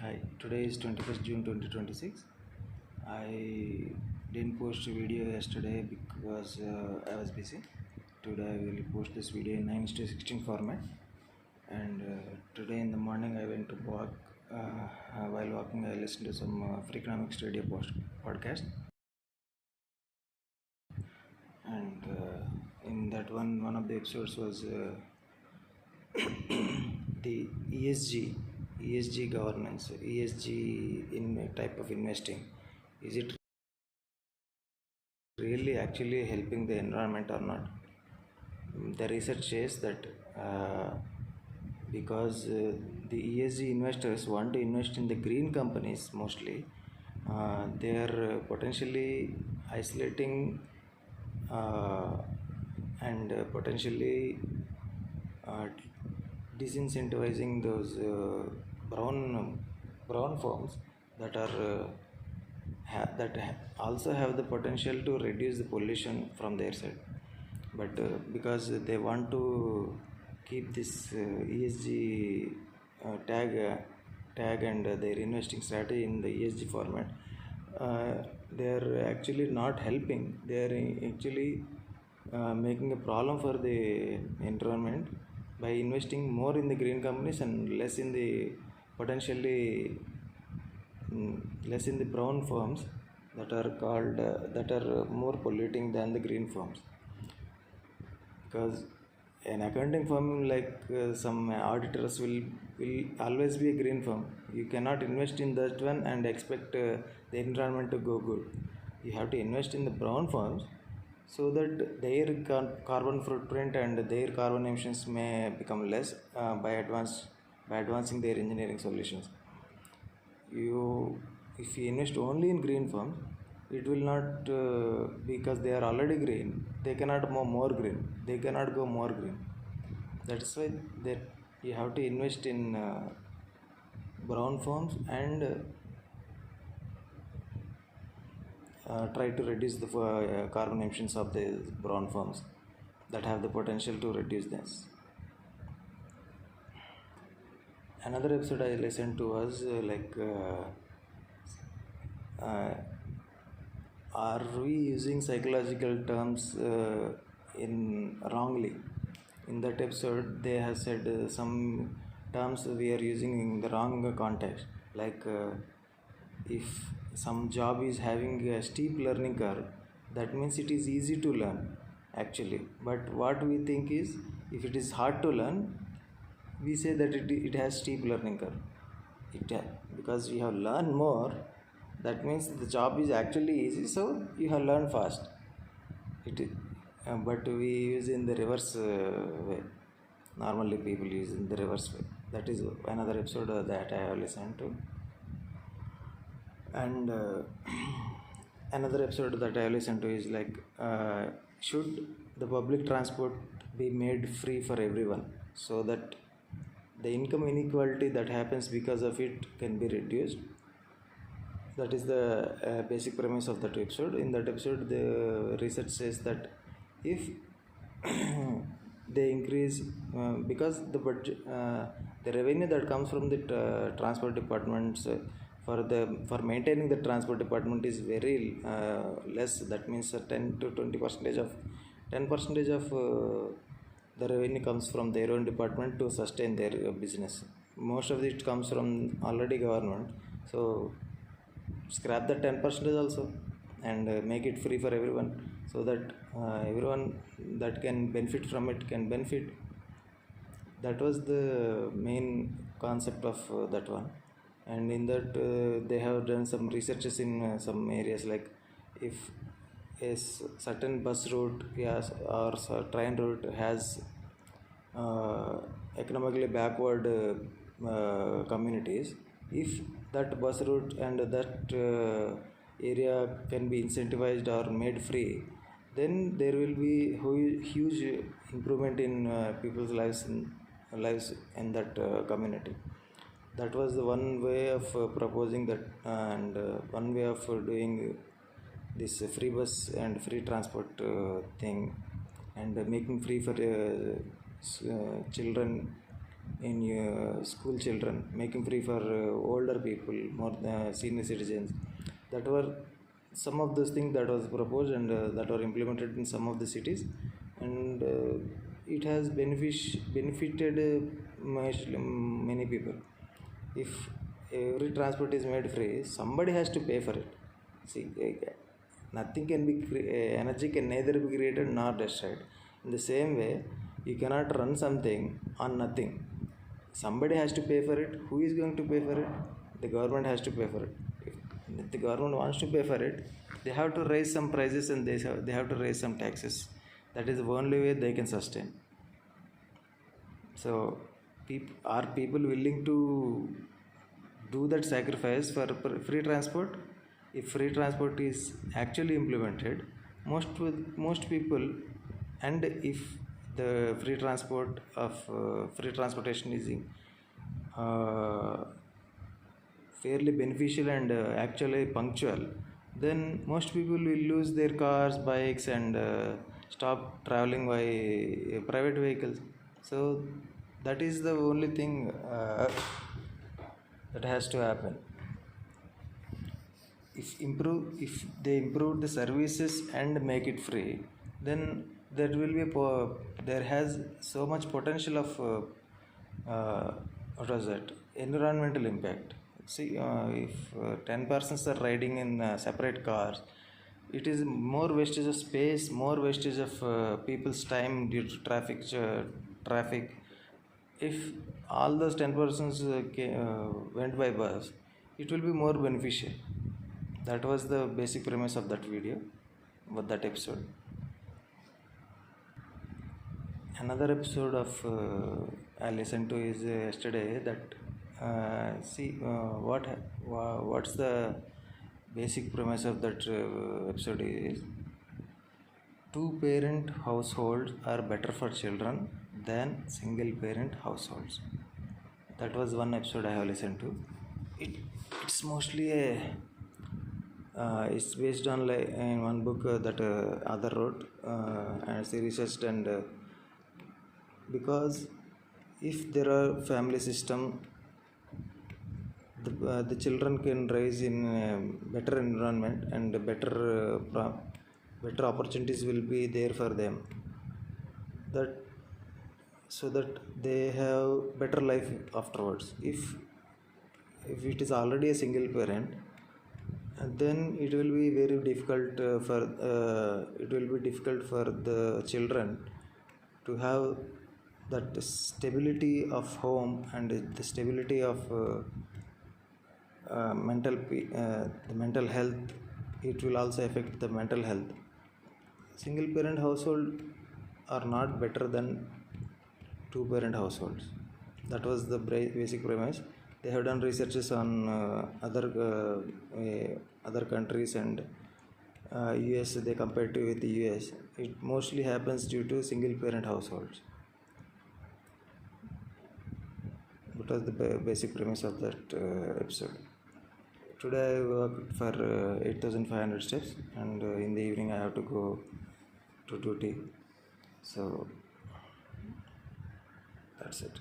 Hi, today is 21st June 2026. I didn't post a video yesterday because I was busy. Today I will post this video in 9:16 format. And today in the morning I went to walk. While walking, I listened to some Freakonomics radio podcast. And in that one of the episodes was the ESG governance, ESG in a type of investing. Is it really actually helping the environment or not? The research says that because the ESG investors want to invest in the green companies mostly, they are potentially isolating and potentially uh, disincentivizing those brown firms that are also have the potential to reduce the pollution from their side, but because they want to keep this ESG tag and their investing strategy in the ESG format, they are actually not helping. They are actually making a problem for the environment by investing more in the green companies and less in the potentially less in the brown firms that are called that are more polluting than the green firms. Because an accounting firm like some auditors will always be a green firm. You cannot invest in that one and expect the environment to go good. You have to invest in the brown firms so that their carbon footprint and their carbon emissions may become less by advancing their engineering solutions. If you invest only in green firms, it will not because they are already green, they cannot go more green. That's why that you have to invest in brown firms and try to reduce the carbon emissions of the brown firms that have the potential to reduce this. Another episode I listened to was are we using psychological terms in wrongly? In that episode, they have said some terms we are using in the wrong context. Like if some job is having a steep learning curve, that means it is easy to learn actually. But what we think is, if it is hard to learn, we say that it has steep learning curve. Because you have learned more, that means the job is actually easy, so you have learned fast. But we use in the reverse way. Normally people use in the reverse way. That is another episode that I have listened to. And another episode that I listened to is like, should the public transport be made free for everyone so that the income inequality that happens because of it can be reduced? That is the basic premise of that episode. In that episode, the research says that if they increase because the budget, the revenue that comes from the transport departments for maintaining the transport department is very less. That means 10% of the revenue comes from their own department to sustain their business. Most of it comes from already government. So scrap the 10% also and make it free for everyone, so that everyone that can benefit from it can benefit. That was the main concept of that one. And in that they have done some researches in some areas, like if a certain bus route, yes, or train route has economically backward communities, if that bus route and that area can be incentivized or made free, then there will be huge improvement in people's lives in that community. That was the one way of proposing that, and one way of doing this free bus and free transport thing, and making free for children in school children, making free for older people, more senior citizens. That were some of those things that was proposed and that were implemented in some of the cities, and it has benefited many people. If every transport is made free, somebody has to pay for it. See, nothing can be energy can neither be created nor destroyed. In the same way, you cannot run something on nothing. Somebody has to pay for it. Who is going to pay for it? The government has to pay for it. If the government wants to pay for it, they have to raise some prices and they have to raise some taxes. That is the only way they can sustain. So, are people willing to do that sacrifice for free transport? If free transport is actually implemented, most people, and if the free transportation is fairly beneficial and actually punctual, then most people will lose their cars, bikes, and stop traveling by private vehicles. So that is the only thing that has to happen. If they improve the services and make it free, then there has so much potential of what was that environmental impact. See, if 10 persons are riding in separate cars, it is more wastage of space, more wastage of people's time due to traffic. If all those 10 persons went by bus, it will be more beneficial. That was the basic premise of that video, of that episode. Another episode of I listened to is yesterday, that what's the basic premise of that episode is: two parent households are better for children than single parent households. That was one episode I have listened to. It's mostly it's based on, like, in one book that other wrote, and she researched, and because if there are family system, the children can rise in a better environment, and better opportunities will be there for them, that so that they have better life afterwards. If it is already a single parent, then it will be very difficult for the children to have that stability of home and the stability of the mental health. It will also affect the mental health. Single parent household are not better than two parent households. That was the basic premise. They have done researches on other countries, and US, they compared to with the US. It mostly happens due to single parent households. That was the basic premise of that episode. Today I worked for 8,500 steps, and in the evening I have to go to duty. So that's it.